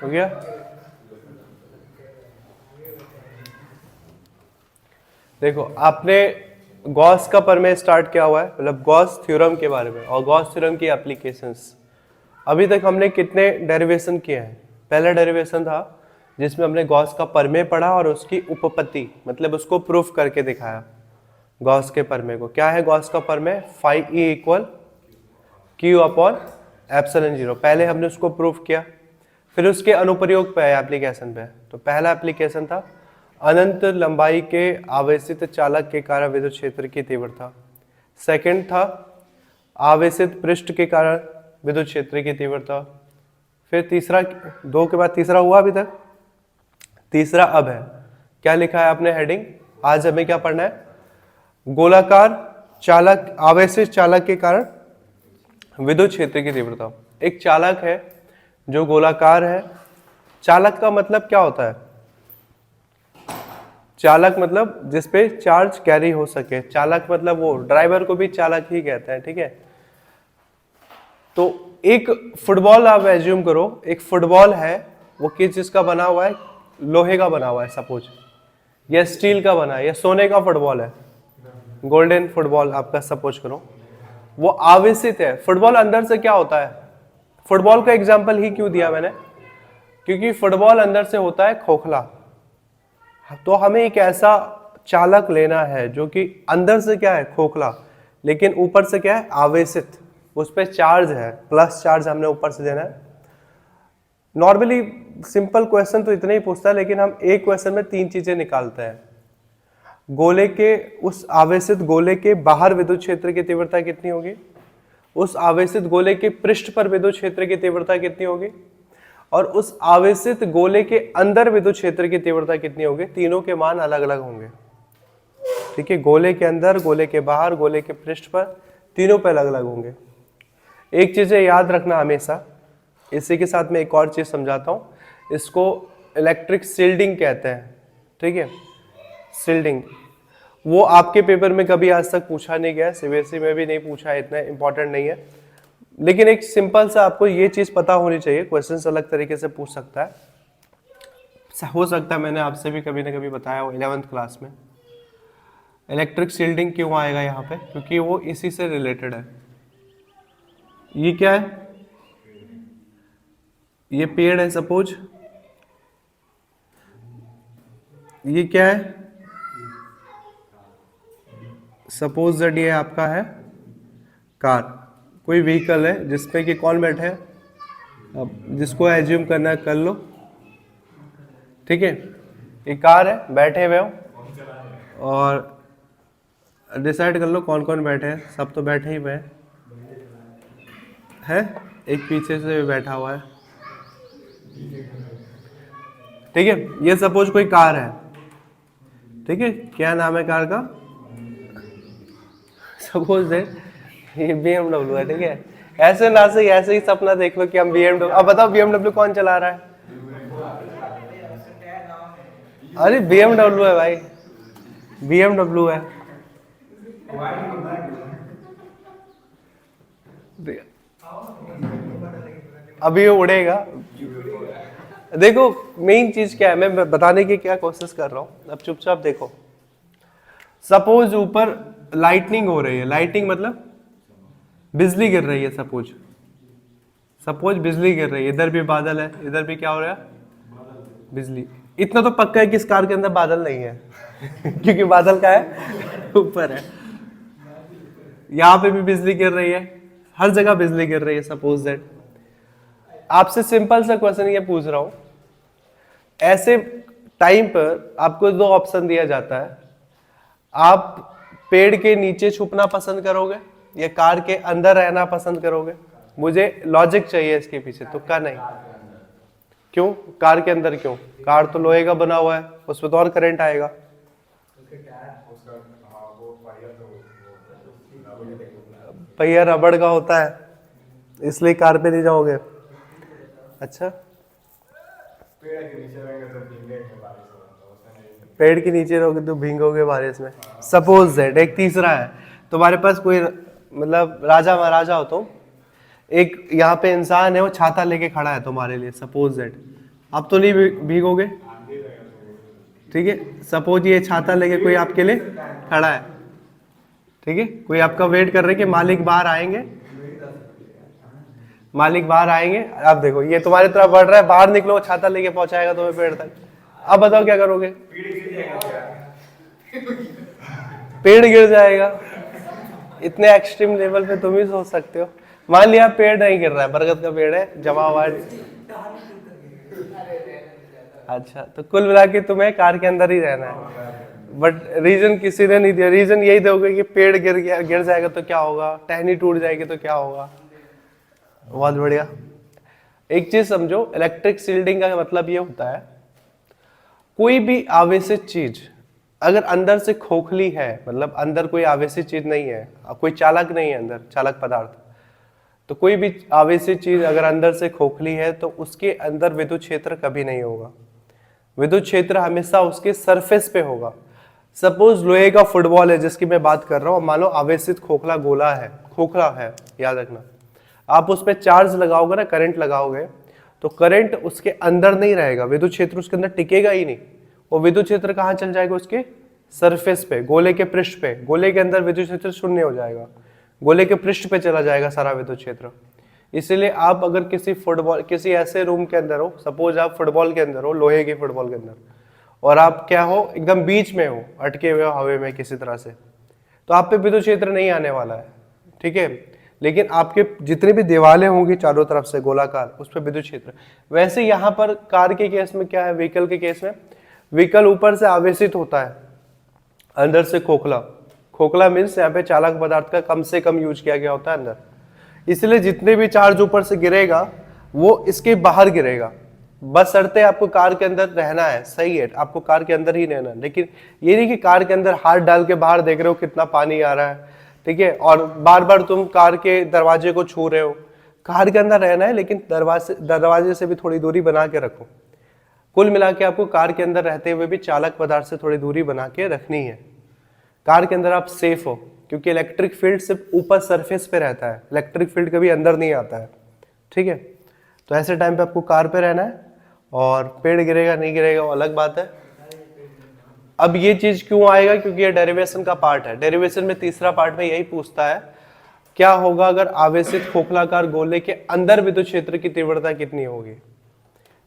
हो गया। देखो आपने गॉस का प्रमेय स्टार्ट किया हुआ है, मतलब गॉस थ्योरम के बारे में और गॉस थ्योरम की एप्लीकेशंस। अभी तक हमने कितने डेरिवेशन किए हैं? पहला डेरिवेशन था जिसमें हमने गॉस का प्रमेय पढ़ा और उसकी उपपत्ति, मतलब उसको प्रूफ करके दिखाया गॉस के प्रमेय को। क्या है गॉस का प्रमेय? Phi E equal Q upon epsilon zero. पहले हमने उसको प्रूफ किया, फिर उसके अनुप्रयोग पे है, एप्लीकेशन पे। तो पहला एप्लीकेशन था अनंत लंबाई के आवेशित चालक के कारण विद्युत क्षेत्र की तीव्रता। सेकंड था आवेशित पृष्ठ के कारण विद्युत क्षेत्र की तीव्रता। फिर तीसरा, दो के बाद तीसरा हुआ अभी तक, तीसरा अब है। क्या लिखा है आपने हेडिंग? आज हमें क्या पढ़ना है? गोलाकार चालक, आवेशित चालक के कारण विद्युत क्षेत्र की तीव्रता। एक चालक है जो गोलाकार है। चालक का मतलब क्या होता है? चालक मतलब जिसपे चार्ज कैरी हो सके। चालक मतलब वो ड्राइवर को भी चालक ही कहते हैं, ठीक है। तो एक फुटबॉल आप एज्यूम करो, एक फुटबॉल है, वो किस चीज का बना हुआ है? लोहे का बना हुआ है सपोज, या स्टील का बना है, या सोने का फुटबॉल है, गोल्डन फुटबॉल आपका सपोज करो। वो आवेशित है। फुटबॉल अंदर से क्या होता है? फुटबॉल का एग्जांपल ही क्यों दिया मैंने? क्योंकि फुटबॉल अंदर से होता है खोखला। तो हमें एक ऐसा चालक लेना है जो कि अंदर से क्या है? खोखला, लेकिन ऊपर से क्या है? आवेशित। उस पर चार्ज है, प्लस चार्ज हमने ऊपर से देना है। नॉर्मली सिंपल क्वेश्चन तो इतना ही पूछता है, लेकिन हम एक क्वेश्चन में तीन चीजें निकालते हैं। गोले के, उस आवेशित गोले के बाहर विद्युत क्षेत्र की तीव्रता कितनी होगी, उस आवेशित गोले के पृष्ठ पर विद्युत क्षेत्र की तीव्रता कितनी होगी, और उस आवेशित गोले के अंदर विद्युत क्षेत्र की तीव्रता कितनी होगी। तीनों के मान अलग अलग होंगे, ठीक है। गोले के अंदर, गोले के बाहर, गोले के पृष्ठ पर, तीनों पे अलग अलग होंगे। एक चीज याद रखना हमेशा, इसी के साथ मैं एक और चीज समझाता हूं। इसको इलेक्ट्रिक शील्डिंग कहते हैं, ठीक है। शील्डिंग, वो आपके पेपर में कभी आज तक पूछा नहीं गया, सीबीएसई में भी नहीं पूछा है, इतना इंपॉर्टेंट नहीं है। लेकिन एक सिंपल सा आपको ये चीज पता होनी चाहिए, क्वेश्चंस अलग तरीके से पूछ सकता है। हो सकता है मैंने आपसे भी कभी ना कभी बताया हो 11th क्लास में। इलेक्ट्रिक शील्डिंग क्यों आएगा यहाँ पे? क्योंकि वो इसी से रिलेटेड है। ये क्या है? ये पेड़ है सपोज, ये क्या है? सपोज दैट ये आपका है कार, कोई व्हीकल है जिसपे कि कौन बैठे है? अब जिसको एज्यूम करना है कर लो, ठीक है। ये कार है, बैठे हुए हो, और डिसाइड कर लो कौन कौन बैठे हैं। सब तो बैठे ही हुए हैं, एक पीछे से भी बैठा हुआ है, ठीक है। ये सपोज कोई कार है, ठीक है। क्या नाम है कार का? सपोज दे ये BMW है, ठीक है। ऐसे ना से ऐसे ही सपना देख लो कि हम BMW। अब बताओ BMW कौन चला रहा है? अरे BMW है भाई, BMW है। अभी ये उड़ेगा। देखो मेन चीज क्या है, मैं बताने की क्या कोशिश कर रहा हूं, अब चुपचाप देखो। सपोज ऊपर लाइटनिंग हो रही है, लाइटनिंग मतलब बिजली गिर रही है। सपोज बिजली गिर रही है, इधर भी बादल है, इधर भी क्या हो रहा है? बिजली। इतना तो पक्का है कि इस कार के अंदर बादल नहीं है क्योंकि बादल का है ऊपर है। यहाँ पे भी बिजली गिर रही है, हर जगह बिजली गिर रही है। सपोज दैट आपसे सिंपल सा क्वेश्चन ये पूछ रहा हूं, ऐसे टाइम पर आपको दो ऑप्शन दिया जाता है, आप पेड़ के नीचे छुपना पसंद करोगे या कार के अंदर रहना पसंद करोगे? मुझे लॉजिक चाहिए इसके पीछे, तुक्का नहीं। क्यों कार के अंदर? क्यों? कार तो लोहे का बना हुआ है, उसमें तो और करंट आएगा। पहिया रबड़ का होता है, इसलिए कार पे नहीं जाओगे। अच्छा, पेड़ के नीचे रहोगे तो भीगोगे बारिश में। सपोज दैट एक तीसरा है, तुम्हारे पास कोई मतलब राजा महाराजा हो तुम, एक यहाँ पे इंसान है वो छाता लेके खड़ा है तुम्हारे लिए, सपोज दैट, अब तो नहीं भीगोगे, ठीक है। सपोज ये छाता लेके कोई आपके लिए खड़ा है, ठीक है, कोई आपका वेट कर रहे कि मालिक बाहर आएंगे, मालिक बाहर आएंगे। अब देखो ये तुम्हारी तरफ बढ़ रहा है, बाहर निकलो, छाता लेके पहुंचाएगा तुम्हें पेड़ तक। अब बताओ क्या करोगे? पेड़ गिर जाएगा। इतने एक्सट्रीम लेवल पे तुम ही सोच सकते हो। मान लिया पेड़ नहीं गिर रहा है, बरगद का पेड़ है, जमा हुआ है। अच्छा, तो कुल मिला के तुम्हें कार के अंदर ही रहना है, बट रीजन किसी ने नहीं दिया। रीजन यही दोगे कि पेड़ गिर जाएगा तो क्या होगा, टहनी टूट जाएगी तो क्या होगा। बहुत बढ़िया। एक चीज समझो, इलेक्ट्रिक शील्डिंग का मतलब ये होता है, कोई भी आवेशित चीज अगर अंदर से खोखली है, मतलब अंदर कोई आवेशित चीज नहीं है, कोई चालक नहीं है अंदर, चालक पदार्थ, तो कोई भी आवेशित चीज अगर अंदर से खोखली है तो उसके अंदर विद्युत क्षेत्र कभी नहीं होगा। विद्युत क्षेत्र हमेशा उसके सरफेस पे होगा। सपोज लोहे का फुटबॉल है जिसकी मैं बात कर रहा हूँ, मान लो आवेशित खोखला गोला है, खोखला है, याद रखना। आप उस पर चार्ज लगाओगे ना, करंट लगाओगे, तो करंट उसके अंदर नहीं रहेगा, विद्युत क्षेत्र उसके अंदर टिकेगा ही नहीं। वो विद्युत क्षेत्र कहाँ चल जाएगा? उसके सरफेस पे, गोले के पृष्ठ पे। गोले के अंदर विद्युत क्षेत्र शून्य हो जाएगा, गोले के पृष्ठ पे चला जाएगा सारा विद्युत क्षेत्र। इसलिए आप अगर किसी ऐसे रूम के अंदर हो, सपोज आप फुटबॉल के अंदर हो, लोहे के फुटबॉल के अंदर, और आप क्या हो, एकदम बीच में हो, अटके हुए हो हवा में किसी तरह से, तो आप पे विद्युत क्षेत्र नहीं आने वाला है, ठीक है। लेकिन आपके जितनी भी दीवारें होंगी चारों तरफ से गोलाकार, उस पर विद्युत क्षेत्र। वैसे यहाँ पर कार के केस में क्या है, व्हीकल के केस में, व्हीकल ऊपर से आवेशित होता है, अंदर से खोखला। खोखला मीन्स यहाँ पे चालक पदार्थ का कम से कम यूज किया गया होता है अंदर, इसलिए जितने भी चार्ज ऊपर से गिरेगा वो इसके बाहर गिरेगा। बशर्ते आपको कार के अंदर रहना है, सही है, आपको कार के अंदर ही रहना है, लेकिन ये नहीं कि कार के अंदर हाथ डाल के बाहर देख रहे हो कितना पानी आ रहा है, ठीक है, और बार बार तुम कार के दरवाजे को छू रहे हो। कार के अंदर रहना है, लेकिन दरवाजे से भी थोड़ी दूरी बना के रखो। कुल मिला के आपको कार के अंदर रहते हुए भी चालक पदार्थ से थोड़ी दूरी बना के रखनी है। कार के अंदर आप सेफ हो, क्योंकि इलेक्ट्रिक फील्ड सिर्फ ऊपर सरफेस पे रहता है, इलेक्ट्रिक फील्ड कभी अंदर नहीं आता है, ठीक है। तो ऐसे टाइम पे आपको कार पे रहना है, और पेड़ गिरेगा नहीं गिरेगा वो अलग बात है। अब ये चीज क्यों आएगा? क्योंकि ये डेरिवेशन का पार्ट है। डेरिवेशन में तीसरा पार्ट में यही पूछता है, क्या होगा अगर आवेशित खोखलाकार गोले के अंदर विद्युत क्षेत्र की तीव्रता कितनी होगी।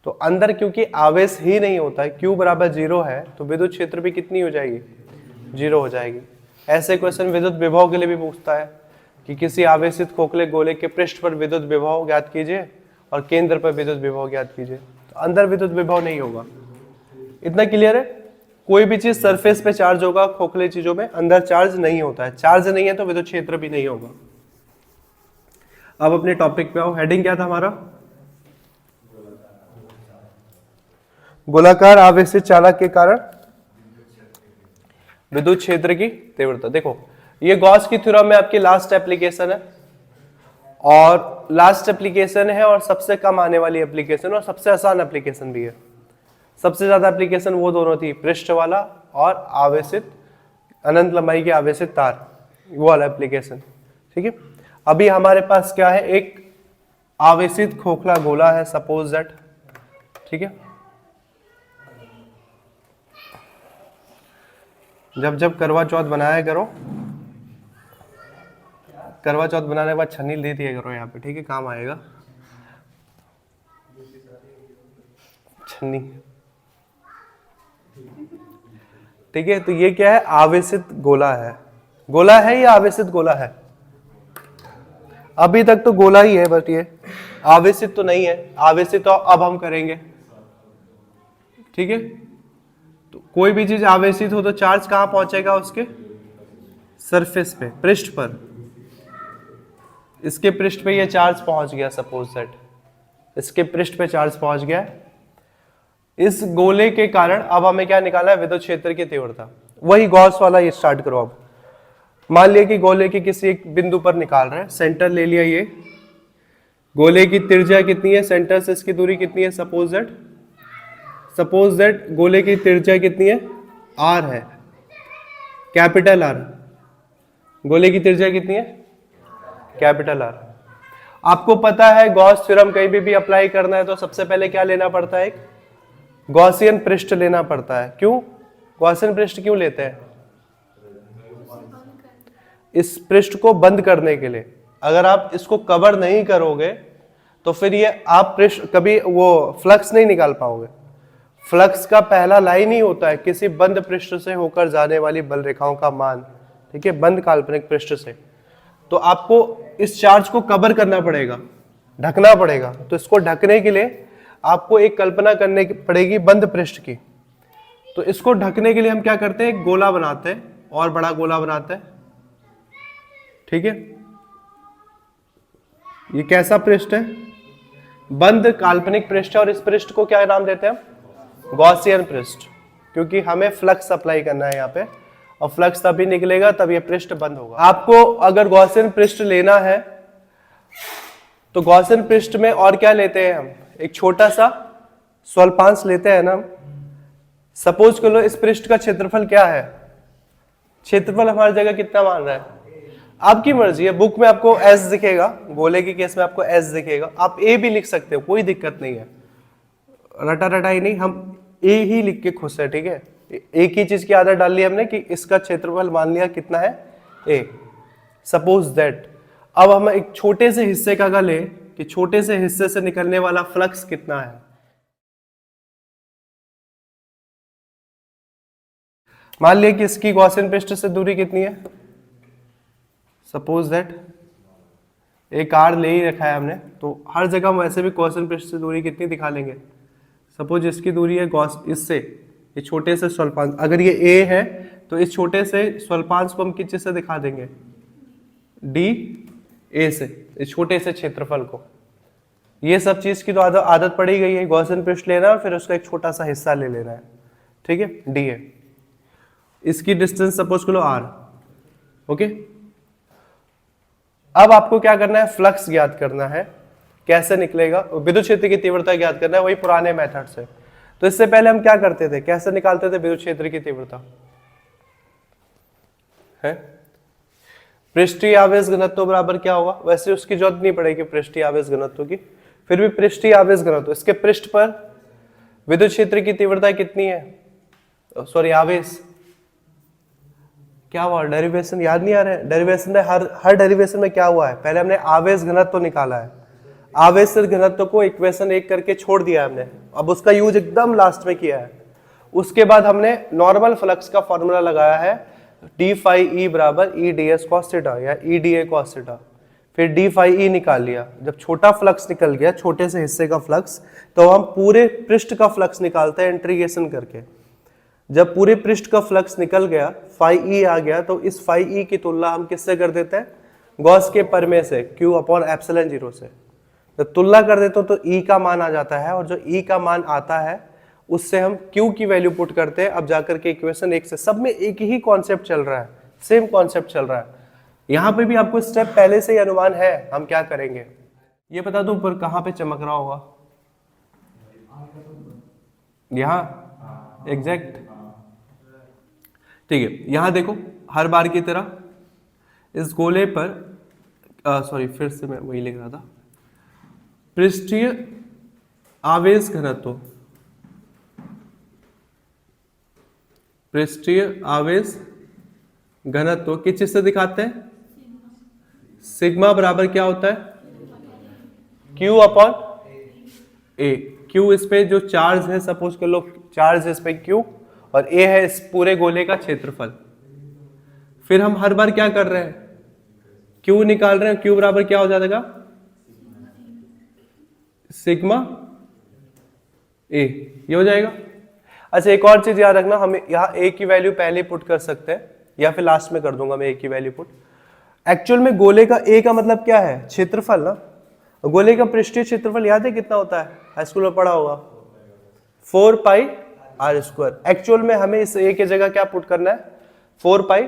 तो अंदर क्योंकि आवेश ही नहीं होता है, Q बराबर 0 है, तो विद्युत क्षेत्र भी कितनी हो जाएगी? 0 हो जाएगी। ऐसे क्वेश्चन विद्युत विभव के लिए भी पूछता है कि किसी आवेशित खोखले गोले के पृष्ठ पर विद्युत विभव ज्ञात कीजिए और केंद्र पर विद्युत विभव ज्ञात कीजिए। तो अंदर विद्युत विभव नहीं होगा। इतना क्लियर है? कोई भी चीज सरफेस पे चार्ज होगा, खोखले चीजों में अंदर चार्ज नहीं होता है। चार्ज नहीं है तो विद्युत क्षेत्र भी नहीं होगा। अब अपने टॉपिक पे आओ। हेडिंग क्या था हमारा? गोलाकार आवेशित चालक के कारण विद्युत क्षेत्र की तीव्रता। देखो ये गॉस की थ्योरम में आपकी लास्ट एप्लीकेशन है, और लास्ट एप्लीकेशन है और सबसे कम आने वाली एप्लीकेशन, और सबसे आसान एप्लीकेशन भी है। सबसे ज्यादा एप्लीकेशन वो दोनों थी, पृष्ठ वाला और आवेशित अनंत लंबाई के आवेशित तार, वो वाला एप्लीकेशन, ठीक है। अभी हमारे पास क्या है? एक आवेशित खोखला गोला है, सपोज दैट, ठीक है। जब जब करवा चौथ बनाया करो, करवा चौथ बनाने के बाद छन्नी दे दिया करो यहाँ पे, ठीक है, काम आएगा छन्नी, ठीक है। तो ये क्या है? आवेशित गोला है। गोला है या आवेशित गोला है? अभी तक तो गोला ही है, बट ये आवेशित तो नहीं है। आवेशित तो अब हम करेंगे, ठीक है। तो कोई भी चीज आवेशित हो तो चार्ज कहां पहुंचेगा? उसके सरफेस पे, पृष्ठ पर। इसके पृष्ठ पे ये चार्ज पहुंच गया, सपोज दैट इसके पृष्ठ पे चार्ज पहुंच गया। इस गोले के कारण अब हमें क्या निकालना है? विद्युत क्षेत्र की तीव्रता। वही गॉस वाला ये स्टार्ट करो। अब मान लिया कि गोले के किसी एक बिंदु पर निकाल रहे हैं, सेंटर ले लिया। ये गोले की त्रिज्या कितनी है? सेंटर से इसकी दूरी कितनी है? सपोज दैट गोले की त्रिज्या कितनी है? R है, कैपिटल R। गोले की त्रिज्या कितनी है? Capital R। आपको पता है गॉस थ्योरम कहीं भी अप्लाई करना है तो सबसे पहले क्या लेना पड़ता है? एक गॉसियन पृष्ठ लेना पड़ता है। क्यों गॉसियन पृष्ठ क्यों लेते हैं? इस पृष्ठ को बंद करने के लिए। अगर आप इसको कवर नहीं करोगे तो फिर ये आप पृष्ठ कभी वो फ्लक्स नहीं निकाल पाओगे। फ्लक्स का पहला लाइन ही होता है किसी बंद पृष्ठ से होकर जाने वाली बल रेखाओं का मान, ठीक है, बंद काल्पनिक पृष्ठ से। तो आपको इस चार्ज को कवर करना पड़ेगा, ढकना पड़ेगा। तो इसको ढकने के लिए आपको एक कल्पना करने पड़ेगी बंद पृष्ठ की। तो इसको ढकने के लिए हम क्या करते हैं, एक गोला बनाते हैं और बड़ा गोला बनाते हैं, ठीक है। ये कैसा पृष्ठ है? बंद काल्पनिक पृष्ठ है। और इस पृष्ठ को क्या नाम देते हैं हम? गॉसियन पृष्ठ, क्योंकि हमें फ्लक्स अप्लाई करना है यहाँ पे, और फ्लक्स तभी निकलेगा तब ये पृष्ठ बंद होगा। आपको अगर गॉसियन पृष्ठ लेना है तो गॉसियन पृष्ठ में और क्या लेते हैं हम? एक छोटा सा स्वल्पांश लेते हैं ना। सपोज कर लो इस पृष्ठ का क्षेत्रफल क्या है? क्षेत्रफल हमारी जगह कितना मान रहा है? आपकी मर्जी है। बुक में आपको एस दिखेगा, गोले के केस में आपको एस दिखेगा। आप ए भी लिख सकते हो, कोई दिक्कत नहीं है, रटा रटा ही नहीं, हम ए ही लिख के खुश है, ठीक है। एक ही चीज की आदत डाल ली हमने कि इसका क्षेत्रफल मान लिया कितना है, ए। सपोज दैट अब हम एक छोटे से हिस्से का ले कि छोटे से हिस्से से निकलने वाला फ्लक्स कितना है। मान लिया कि इसकी गॉसियन पृष्ठ से दूरी कितनी है। सपोज दैट एक आर ले ही रखा है हमने, तो हर जगह हम वैसे भी गॉसियन पृष्ठ से दूरी कितनी दिखा लेंगे। सपोज इसकी दूरी है इससे, ये छोटे से स्वल्पांश, अगर ये ए है तो इस छोटे से स्वल्पांश को हम किस चीज से दिखा देंगे? डी ए से, इस छोटे से क्षेत्रफल को। ये सब चीज की तो आदत पड़ी गई है, गॉसियन पृष्ठ लेना और फिर उसका एक छोटा सा हिस्सा ले लेना है, ठीक है, डी ए। इसकी डिस्टेंस सपोज करो आर, ओके। अब आपको क्या करना है? फ्लक्स ज्ञात करना है। कैसे निकलेगा? विद्युत क्षेत्र की तीव्रता ज्ञात करना है, वही पुराने मेथड से। तो इससे पहले हम क्या करते थे, कैसे निकालते थे विद्युत क्षेत्र की तीव्रता? है पृष्ठीय आवेश घनत्व बराबर क्या होगा? वैसे उसकी जरूरत नहीं पड़ेगी पृष्ठीय आवेश घनत्व की, फिर भी पृष्ठीय आवेश घनत्व, इसके पृष्ठ पर विद्युत क्षेत्र की तीव्रता कितनी है? सॉरी आवेश, क्या हुआ? डेरिवेशन याद नहीं आ रहा है? डेरिवेशन में हर डेरिवेशन में क्या हुआ है? पहले हमने आवेश घनत्व निकाला है, आवेश घनत्व को इक्वेशन 1 करके छोड़ दिया हमने, अब उसका यूज एकदम लास्ट में किया है। उसके बाद हमने नॉर्मल फ्लक्स का फॉर्मूला लगाया है, डी फाई ई बराबर E d s cos theta या E d a cos theta, फिर डी फाई ई निकाल लिया। जब छोटा फ्लक्स निकल गया, छोटे से हिस्से का फ्लक्स, तो हम पूरे पृष्ठ का फ्लक्स निकालते हैं इंटीग्रेशन करके। जब पूरे पृष्ठ का फ्लक्स निकल गया, फाई ई आ गया, तो इस फाई ई की तुलना हम किससे कर देते हैं? गॉस के प्रमेय से, क्यू अपॉन एप्सिलॉन जीरो से। जब तुलना कर देते हो तो ई का मान आ जाता है, और जो ई का मान आता है उससे हम क्यू की वैल्यू पुट करते हैं। अब जाकर के इक्वेशन 1 से, सब में एक ही कॉन्सेप्ट चल रहा है, सेम कॉन्सेप्ट चल रहा है। यहाँ पे भी आपको स्टेप पहले से ही अनुमान है हम क्या करेंगे। ये बता दूं पर कहाँ पे चमक रहा होगा? यहाँ एग्जैक्ट, ठीक है। यहाँ देखो हर बार की तरह इस गोले पर, सॉरी फिर से मैं वही लिख रहा था, पृष्ठीय आवेश घनत्व, पृष्ठीय आवेश घनत्व किस चीज से दिखाते हैं? सिग्मा बराबर क्या होता है? Q अपॉन ए। Q इस पे जो चार्ज है, सपोज कर लो चार्ज इस पे Q, और A है इस पूरे गोले का क्षेत्रफल। फिर हम हर बार क्या कर रहे हैं? Q निकाल रहे हैं। Q बराबर क्या हो जाएगा? सिग्मा A, ये हो जाएगा। अच्छा एक और चीज याद रखना, हम यहाँ A की वैल्यू पहले पुट कर सकते हैं या फिर लास्ट में कर दूंगा मैं A की वैल्यू पुट। एक्चुअल में गोले का A का मतलब क्या है? क्षेत्रफल ना। गोले का पृष्ठीय क्षेत्रफल याद है कितना होता है? हाई स्कूल में पढ़ा होगा, 4 पाई आर स्क्वायर। एक्चुअल में हमें इस A की जगह क्या पुट करना है? 4 पाई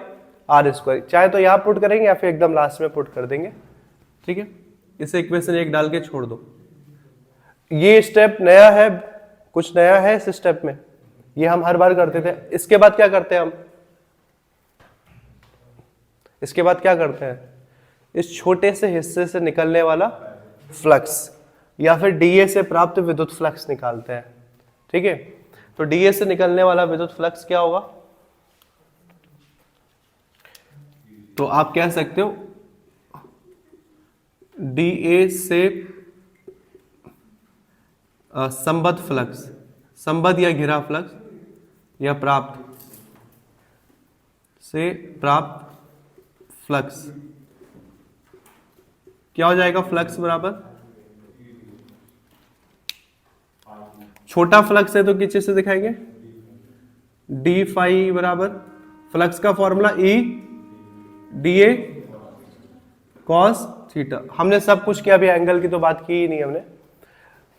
आर स्क्वायर। चाहे तो यहाँ पुट करेंगे या फिर एकदम लास्ट में पुट कर देंगे, ठीक है। इसे इक्वेशन 1 डाल के छोड़ दो। ये स्टेप नया है, कुछ नया है इस स्टेप में, ये हम हर बार करते थे। इसके बाद क्या करते हैं हम? इसके बाद क्या करते हैं? इस छोटे से हिस्से से निकलने वाला फ्लक्स या फिर डीए से प्राप्त विद्युत फ्लक्स निकालते हैं, ठीक है। तो डीए से निकलने वाला विद्युत फ्लक्स क्या होगा? तो आप कह सकते हो डीए से संबद्ध फ्लक्स, संबद्ध या घिरा फ्लक्स या प्राप्त से प्राप्त फ्लक्स क्या हो जाएगा? फ्लक्स बराबर छोटा फ्लक्स है तो किस चीज से दिखाएंगे? डी फाई बराबर फ्लक्स का formula E d a cos theta. हमने सब कुछ किया, अभी एंगल की तो बात की ही नहीं हमने।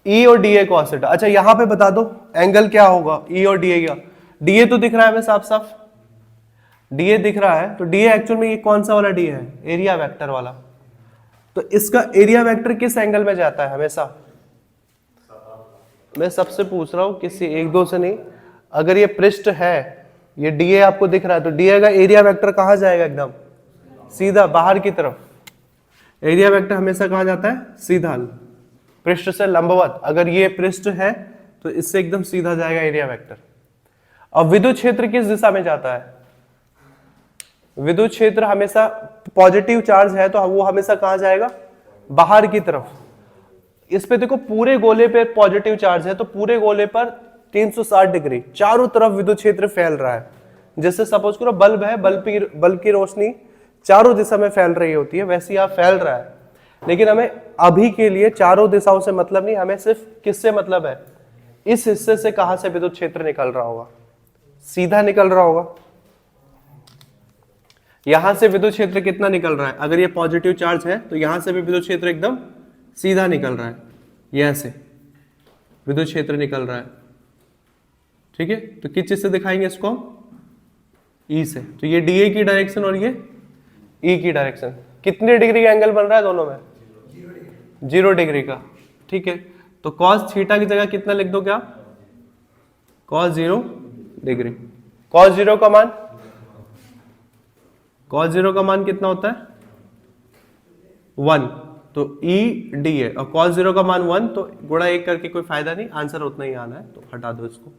ई और डी ए कॉस थीटा। अच्छा यहां पे बता दो एंगल क्या होगा ई और डी ए का? डी ए तो दिख रहा है हमें साफ साफ, डी ए दिख रहा है। तो डी ए एक्चुअल में ये कौन सा वाला डी है? एरिया वेक्टर वाला। तो इसका एरिया वेक्टर किस एंगल में जाता है हमेशा? मैं सबसे पूछ रहा हूं, किसी एक दो से नहीं। अगर ये पृष्ठ है, ये डीए आपको दिख रहा है, तो डीए का एरिया वेक्टर कहां जाएगा? एकदम सीधा बाहर की तरफ। एरिया वेक्टर हमेशा कहां जाता है? सीधा, पृष्ठ से लंबवत। अगर ये पृष्ठ है तो इससे एकदम सीधा जाएगा एरिया वेक्टर। अब विद्युत क्षेत्र किस दिशा में जाता है? विद्युत क्षेत्र हमेशा पॉजिटिव चार्ज है तो वो हमेशा कहां जाएगा? बाहर की तरफ। इस पे देखो पूरे गोले पे पॉजिटिव चार्ज है तो पूरे गोले पर 360 डिग्री चारों तरफ विद्युत क्षेत्र फैल रहा है। जैसे सपोज करो बल्ब है, बल्ब की रोशनी चारों दिशा में फैल रही होती है, वैसे यहां फैल रहा है। लेकिन हमें अभी के लिए चारों दिशाओं से मतलब नहीं, हमें सिर्फ किससे मतलब है? इस हिस्से से कहां से विद्युत क्षेत्र निकल रहा होगा? सीधा निकल रहा होगा। यहां से विद्युत क्षेत्र कितना निकल रहा है? अगर ये पॉजिटिव चार्ज है तो यहां से भी विद्युत क्षेत्र एकदम सीधा निकल रहा है, यहां से विद्युत क्षेत्र निकल रहा है। ठीक है, तो किस चीज से दिखाएंगे इसको? ई से। तो ये डीए की डायरेक्शन और ये ई की डायरेक्शन। कितने डिग्री का एंगल बन रहा है दोनों में? 0 डिग्री का। ठीक है, तो कॉस थीटा की जगह कितना लिख दो क्या? Cos 0 degree. कॉस 0 का मान, कॉस 0 का मान कितना होता है? 1। तो ई डी है और कॉस 0 का मान 1, तो गुणा 1 करके कोई फायदा नहीं, आंसर उतना ही आना है, तो हटा दो इसको।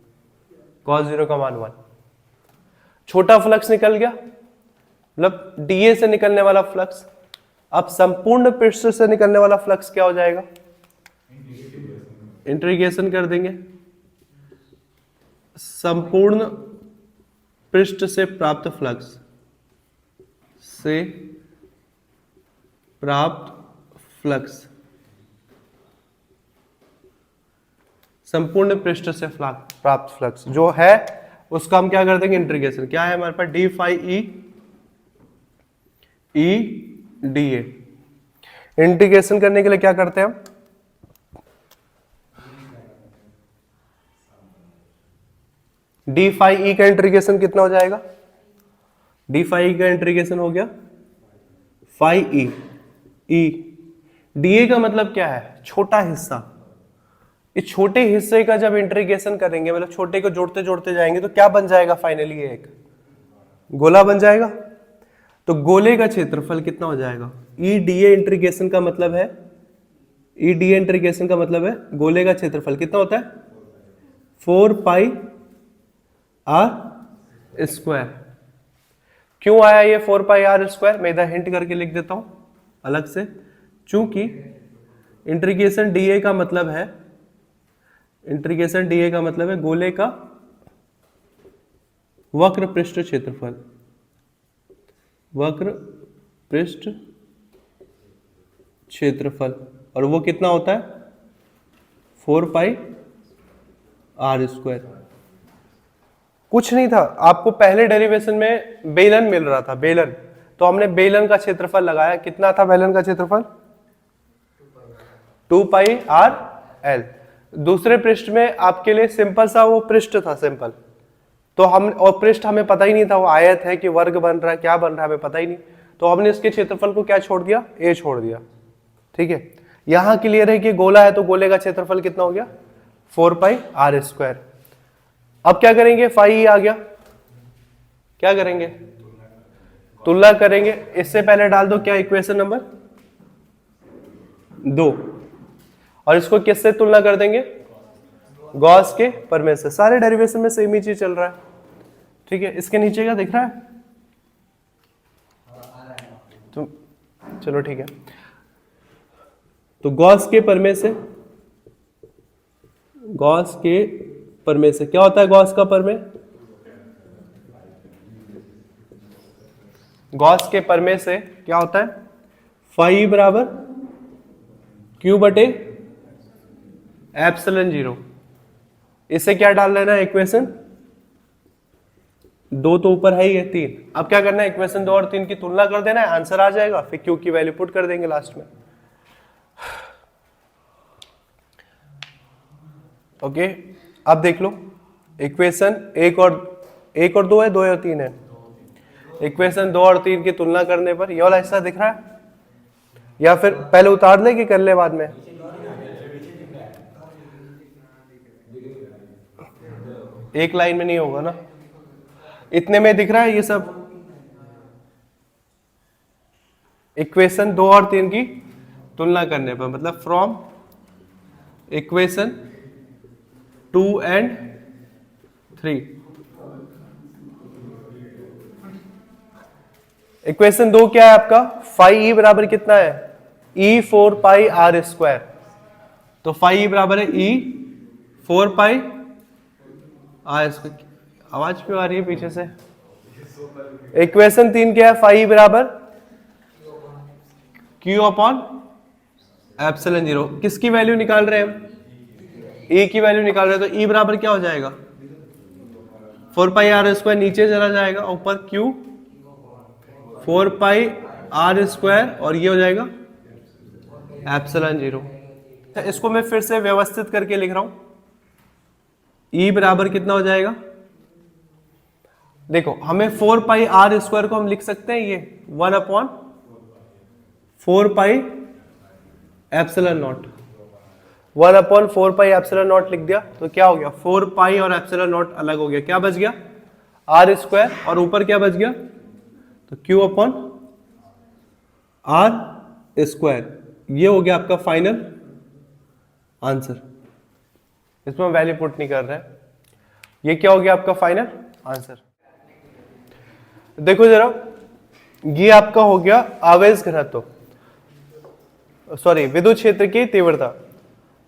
कॉस 0 का मान 1। छोटा फ्लक्स निकल गया, मतलब डीए से निकलने वाला फ्लक्स। अब संपूर्ण पृष्ठ से निकलने वाला फ्लक्स क्या हो जाएगा? इंटीग्रेशन कर देंगे। संपूर्ण पृष्ठ से प्राप्त फ्लक्स से प्राप्त फ्लक्स, संपूर्ण पृष्ठ से प्राप्त फ्लक्स जो है उसका हम क्या कर देंगे? इंटीग्रेशन। क्या है हमारे पास? D phi E d a. Integration करने के लिए क्या करते हैं हम? डी फाई ई का इंटीग्रेशन कितना हो जाएगा? डी फाई ई का इंटीग्रेशन हो गया फाई ई। ई डीए का मतलब क्या है? छोटा हिस्सा। इस छोटे हिस्से का जब इंटीग्रेशन करेंगे, मतलब छोटे को जोड़ते जोड़ते जाएंगे, तो क्या बन जाएगा? फाइनली एक गोला बन जाएगा। तो गोले का क्षेत्रफल कितना हो जाएगा? ई डीए इंटीग्रेशन का मतलब है, ई डीए इंटीग्रेशन का मतलब है गोले का क्षेत्रफल कितना होता है? 4 पाई आर स्क्वायर। क्यों आया ये 4 पाई आर स्क्वायर? मैं इधर हिंट करके लिख देता हूं अलग से। चूंकि इंटीग्रेशन डीए का मतलब है, इंटीग्रेशन डीए का मतलब है गोले का वक्र पृष्ठ क्षेत्रफल, वक्र पृष्ठ क्षेत्रफल, और वो कितना होता है? 4 पाई आर स्क्वायर। कुछ नहीं था, आपको पहले डेरिवेशन में बेलन मिल रहा था, बेलन। तो हमने बेलन का क्षेत्रफल लगाया। कितना था बेलन का क्षेत्रफल? 2 पाई आर एल। दूसरे पृष्ठ में आपके लिए सिंपल सा वो पृष्ठ था, सिंपल। तो हम, और पृष्ठ हमें पता ही नहीं था वो आयत है कि वर्ग बन रहा है, क्या बन रहा है हमें पता ही नहीं। तो हमने इसके क्षेत्रफल को क्या छोड़ दिया? ए छोड़ दिया। ठीक है, यहां क्लियर है कि गोला है तो गोले का क्षेत्रफल कितना हो गया? 4 पाई आर स्क्वायर। अब क्या करेंगे? फाई आ गया, क्या करेंगे? तुलना करेंगे। इससे पहले डाल दो क्या? Equation number 2। और इसको किससे तुलना कर देंगे? गॉस के प्रमेय से। सारे डेरिवेशन में सेम ही चीज चल रहा है, ठीक है। इसके नीचे का दिख रहा है तो चलो ठीक है। तो गॉस के प्रमेय से, गॉस के प्रमेय से क्या होता है? गॉस का प्रमेय, गॉस के प्रमेय से क्या होता है? फाई बराबर क्यू बटे एप्सिलॉन 0। इसे क्या डाल लेना है इक्वेशन 2 तो ऊपर है ही है 3। अब क्या करना है? इक्वेशन 2 और 3 की तुलना कर देना है, आंसर आ जाएगा, फिर क्यू की वैल्यू पुट कर देंगे लास्ट में। ओके, अब देख लो इक्वेशन 1 और 2 है, 2 और 3 है। इक्वेशन 2 और 3 की तुलना करने पर ये वाला हिस्सा दिख रहा है, या फिर पहले उतार ले कि कर ले बाद में? एक लाइन में नहीं होगा ना, इतने में दिख रहा है ये सब। इक्वेशन 2 और 3 की तुलना करने पर, मतलब फ्रॉम इक्वेशन 2 एंड 3। इक्वेशन 2 क्या है आपका? फाई ई बराबर कितना है? ई 4 पाई आर स्क्वायर। तो फाई ई बराबर है ई 4 पाई आर स्क्वायर। आवाज क्यों आ रही है पीछे से? इक्वेशन 3 क्या है? फाई ई बराबर क्यू अपॉन एप्सिलॉन 0। किसकी वैल्यू निकाल रहे हैं हम? ए की वैल्यू निकाल रहे हैं। तो ई बराबर क्या हो जाएगा? 4 पाई आर स्क्वायर नीचे चला जाएगा, ऊपर क्यू 4 पाई आर स्क्वायर, और ये हो जाएगा एप्सिलॉन 0। तो इसको मैं फिर से व्यवस्थित करके लिख रहा हूं। ई बराबर कितना हो जाएगा? देखो, हमें 4 पाई आर स्क्वायर को हम लिख सकते हैं ये 1 upon 4 pi epsilon not. 1 upon 4 pi epsilon not लिख दिया तो क्या हो गया? 4 पाई और एप्सिलॉन नॉट अलग हो गया, क्या बच गया? आर स्क्वायर, और ऊपर क्या बच गया? तो क्यू अपॉन आर स्क्वायर। ये हो गया आपका फाइनल आंसर। इसमें वैल्यू पुट नहीं कर रहे हैं। ये क्या हो गया आपका फाइनल आंसर? देखो जरा, ये आपका हो गया आवेश घनत्व, सॉरी विद्युत क्षेत्र की तीव्रता।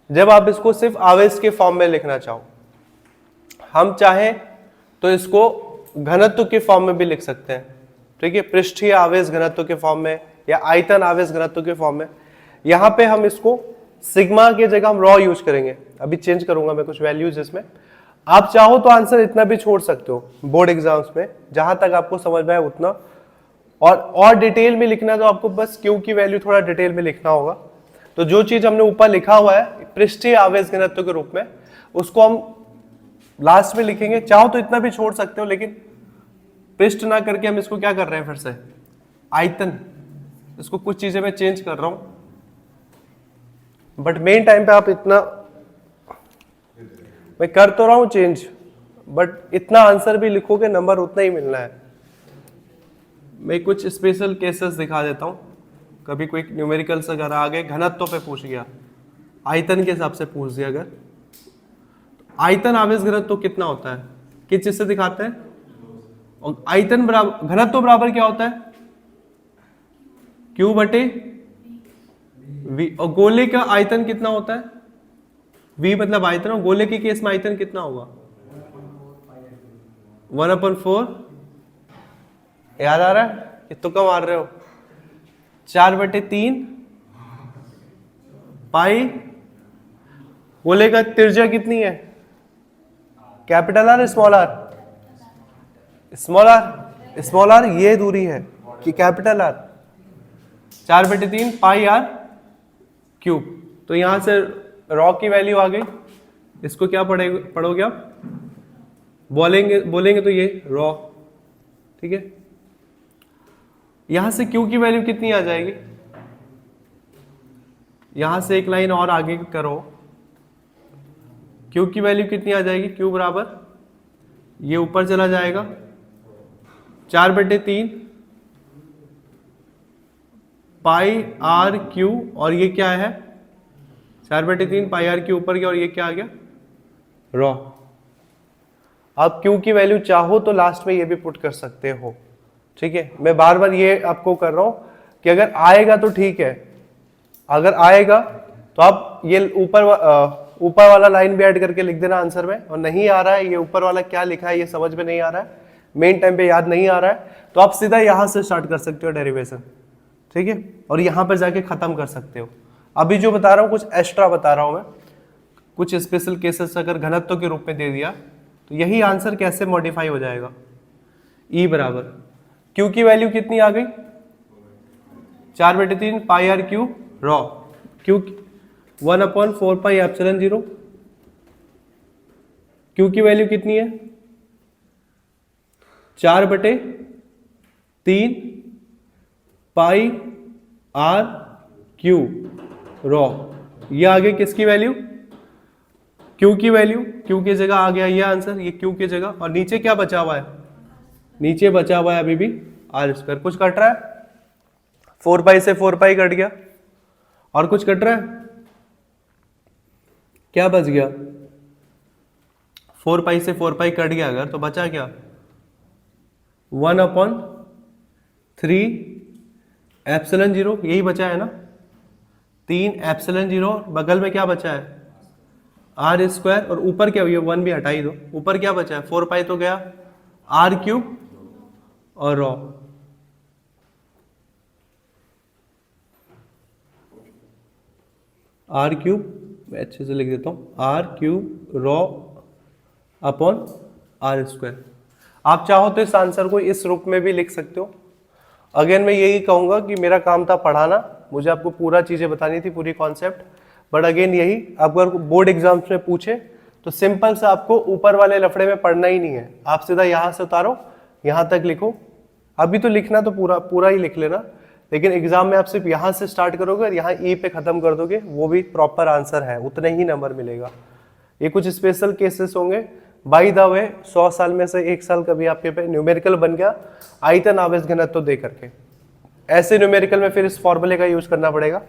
जब आप इसको सिर्फ आवेश के फॉर्म में लिखना चाहो, हम चाहें तो इसको घनत्व के फॉर्म में भी लिख सकते हैं, ठीक है। पृष्ठीय आवेश घनत्व के फॉर्म में या आयतन आवेश घनत्व के फॉर्म में। यहां पे हम इसको सिग्मा की जगह हम रॉ यूज करेंगे। अभी चेंज करूंगा मैं कुछ वैल्यूज इसमें। आप चाहो तो आंसर इतना भी छोड़ सकते हो बोर्ड एग्जाम्स में, जहां तक आपको समझ में आए उतना। और डिटेल में लिखना तो आपको बस क्यू की वैल्यू थोड़ा डिटेल में लिखना होगा। तो जो चीज हमने ऊपर लिखा हुआ है पृष्ठीय आवेश घनत्व के रूप में, उसको हम लास्ट में लिखेंगे। चाहो तो इतना भी छोड़ सकते हो, लेकिन पृष्ठ ना करके हम इसको क्या कर रहे हैं फिर से आयतन। इसको कुछ चीजें मैं चेंज कर रहा हूं, बट मेन टाइम पे आप इतना, मैं कर तो रहा हूं चेंज, बट इतना आंसर भी लिखोगे नंबर उतना ही मिलना है। मैं कुछ स्पेशल केसेस दिखा देता हूं। कभी कोई न्यूमेरिकल्स अगर आ गए, घनत्व पे पूछ गया, आयतन के हिसाब से पूछ दिया, अगर आयतन आवेश घनत्व कितना होता है, किस चीज से दिखाते हैं? और आयतन बराबर घनत्व बराबर क्या होता है? क्यू बटे वी। और गोले का आयतन कितना होता है? वी मतलब आयतन, और गोले के केस में आयतन कितना होगा? 1/4। याद आ रहा है? ये तो कम मार रहे हो। 4/3 पाई। गोले का त्रिज्या कितनी है? Capital R small R? Small R. Small R ये दूरी है कि capital R. 4/3 pi R cube. तो यहां से रॉ की वैल्यू आ गई। इसको क्या पढ़ोगे आप? बोलेंगे तो ये रॉ, ठीक है। यहां से क्यू की वैल्यू कितनी आ जाएगी? यहां से एक लाइन और आगे करो, क्यू की वैल्यू कितनी आ जाएगी? क्यू बराबर ये ऊपर चला जाएगा 4/3 पाई आर क्यू, और ये क्या है? 4/3 पाई आर क्यू ऊपर गया, और ये क्या आ गया? रॉ। आप Q की वैल्यू चाहो तो लास्ट में ये भी पुट कर सकते हो, ठीक है। मैं बार बार ये आपको कर रहा हूं कि अगर आएगा तो ठीक है, अगर आएगा तो आप ये ऊपर वाला लाइन भी ऐड करके लिख देना आंसर में, और नहीं आ रहा है ये ऊपर वाला क्या लिखा है ये समझ में नहीं आ रहा है, मेन टाइम पे याद नहीं आ रहा है, तो आप सीधा यहां से स्टार्ट कर सकते हो डेरिवेशन, ठीक है, और यहां पर जाके खत्म कर सकते हो। अभी जो बता रहा हूं कुछ एक्स्ट्रा बता रहा हूं मैं, कुछ स्पेशल केसेस अगर घनत्व के रूप में दे दिया तो यही आंसर कैसे मॉडिफाई हो जाएगा। E बराबर Q की वैल्यू कितनी आ गई, 4/3 pi r cube rho, Q 1/4 pi epsilon 0, Q की वैल्यू कितनी है 4/3 पाई आर क्यू रॉ। ये आगे किसकी वैल्यू, Q की वैल्यू, Q की जगह आ गया ये आंसर, ये Q की जगह, और नीचे क्या बचा हुआ है, नीचे बचा हुआ है अभी भी आर स्क्वायर। कुछ कट रहा है, 4 पाई से 4 पाई कट गया, और कुछ कट रहा है, क्या बच गया, 4 पाई से 4 पाई कट गया अगर, तो बचा क्या 1/3 एप्सिलॉन 0, यही बचा है ना, 3 एप्सिलॉन 0, बगल में क्या बचा है आर स्क्वायर, और ऊपर क्या हुई है 1 भी हटा ही दो, ऊपर क्या बचा है 4 पाई तो गया, आर क्यूब और रॉ। आर क्यूब मैं अच्छे से लिख देता हूं, R cube rho upon R square. आप चाहो तो इस आंसर को इस रूप में भी लिख सकते हो। अगेन मैं यही कहूंगा कि मेरा काम था पढ़ाना, मुझे आपको पूरा चीजें बतानी थी, पूरी कॉन्सेप्ट, बट अगेन यही अगर बोर्ड एग्जाम्स में पूछे तो सिंपल से आपको ऊपर वाले लफड़े में पढ़ना ही नहीं है, आप सीधा यहां से उतारो यहां तक लिखो। अभी तो लिखना तो पूरा ही लिख लेना, लेकिन एग्जाम में आप सिर्फ यहां से स्टार्ट करोगे और यहाँ ई पे खत्म कर दोगे, वो भी प्रॉपर आंसर है, उतने ही नंबर मिलेगा। ये कुछ स्पेशल केसेस होंगे, बाय द वे 100 साल में से 1 साल कभी आपके पे न्यूमेरिकल बन गया आयतन आवेश घनत्व दे करके, ऐसे न्यूमेरिकल में फिर इस फॉर्मूले का यूज करना पड़ेगा।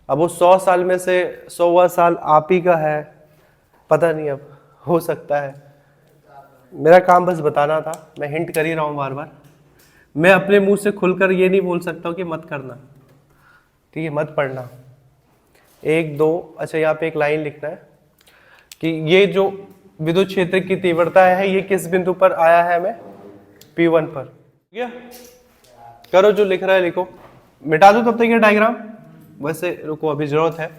अब वो 100 साल में से 100वां साल आप ही का है, पता नहीं, अब हो सकता है। मेरा काम बस बताना था, मैं हिंट कर ही रहा हूँ बार बार, मैं अपने मुंह से खुलकर ये नहीं बोल सकता हूँ कि मत करना, ठीक है, मत पढ़ना। 1 2 अच्छा यहाँ पे एक लाइन लिखना है कि ये जो विद्युत क्षेत्र की तीव्रता है ये किस बिंदु पर आया है, हमें P1 पर, ठीक है। करो जो लिख रहा है लिखो, मिटा दो तब तक ये डायग्राम, वैसे रुको अभी जरूरत है।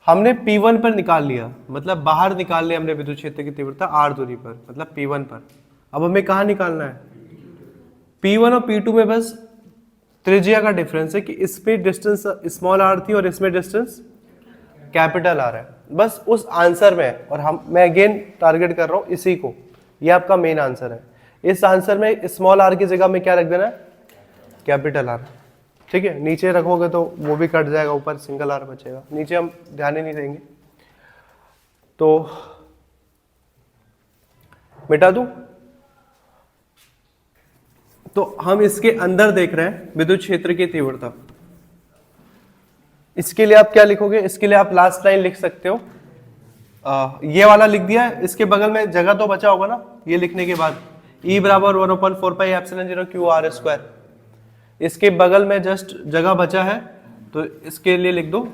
हमने P1 पर निकाल लिया, मतलब बाहर निकाल लिया हमने विद्युत क्षेत्र की तीव्रता r दूरी पर, मतलब P1 पर। अब हमें कहाँ निकालना है, P1 और P2 में बस त्रिज्या का डिफरेंस है कि इसमें डिस्टेंस स्मॉल r थी और इसमें डिस्टेंस कैपिटल R है, बस उस आंसर में। और मैं अगेन टारगेट कर रहा हूँ इसी को, ये आपका मेन आंसर है। इस आंसर में स्मॉल r की जगह में क्या रख देना है, कैपिटल R, ठीक है। नीचे रखोगे तो वो भी कट जाएगा, ऊपर सिंगल R बचेगा, नीचे हम ध्यान ही नहीं देंगे। तो मिटा दूं, तो हम इसके अंदर देख रहे हैं विद्युत क्षेत्र की तीव्रता। इसके लिए आप क्या लिखोगे, इसके लिए आप लास्ट लाइन लिख सकते हो, ये वाला लिख दिया है, इसके बगल में जगह तो बचा होगा ना, ये लिखने के बाद E बराबर 1/4 pi epsilon 0 Q R square, इसके बगल में जस्ट जगह बचा है तो इसके लिए लिख दो,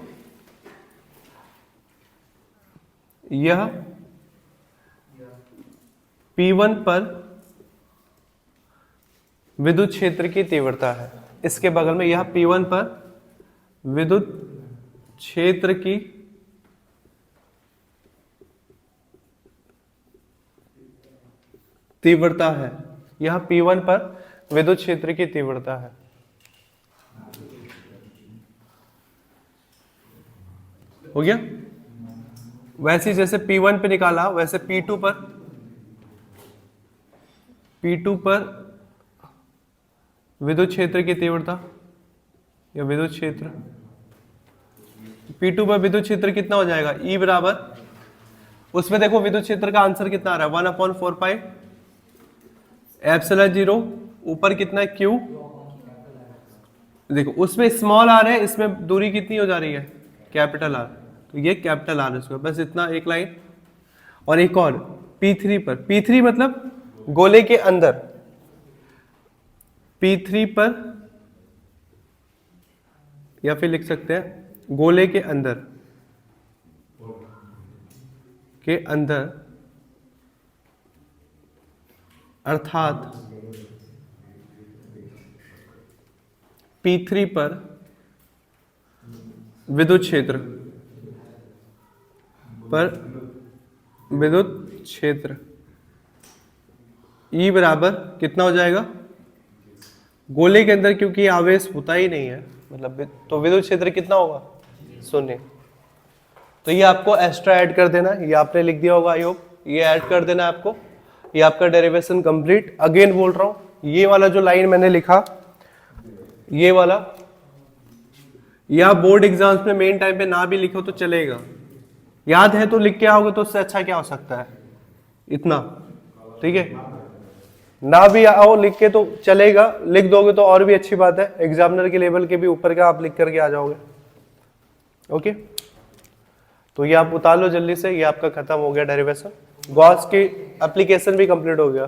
यह P1 पर विद्युत क्षेत्र की तीव्रता है, इसके बगल में यह P1 पर विद्युत क्षेत्र की तीव्रता है, यह P1 पर विद्युत क्षेत्र की तीव्रता है। हो गया, वैसे जैसे P1 पे निकाला वैसे P2 पर विद्युत क्षेत्र की तीव्रता, या विद्युत क्षेत्र P2 पर विद्युत क्षेत्र कितना हो जाएगा, E बराबर, उसमें देखो विद्युत क्षेत्र का आंसर कितना आ रहा है 1/4 पाई एप्सिलॉन 0, ऊपर कितना है Q, देखो उसमें स्मॉल r है, इसमें दूरी कितनी हो जा रही है कैपिटल R, तो ये कैपिटल R इसको, बस इतना एक लाइन। और एक और P3 पर, P3 मतलब गोले के अंदर, P3 पर, या फिर लिख सकते हैं गोले के अंदर, अर्थात P3 पर विद्युत क्षेत्र, E बराबर कितना हो जाएगा, गोले के अंदर क्योंकि आवेश होता ही नहीं है, मतलब तो विद्युत क्षेत्र कितना होगा, 0। तो ये आपको एक्स्ट्रा ऐड कर देना, ये आपने लिख दिया होगा आई होप, ये ऐड कर देना आपको। ये आपका डेरिवेशन कंप्लीट। अगेन बोल रहा हूं, ये वाला जो लाइन मैंने लिखा, ये वाला, या बोर्ड एग्जाम्स में मेन टाइम पे ना भी लिखो तो चलेगा, याद है तो लिख के आओगे तो उससे अच्छा क्या हो सकता है, इतना, ठीक है। ना भी आओ लिख के तो चलेगा, लिख दोगे तो और भी अच्छी बात है, एग्जामिनर के लेवल के भी ऊपर का आप लिख करके आ जाओगे। ओके, तो ये आप उतार लो जल्दी से, ये आपका खत्म हो गया डेरिवेशन। गॉस की एप्लीकेशन भी कंप्लीट हो गया।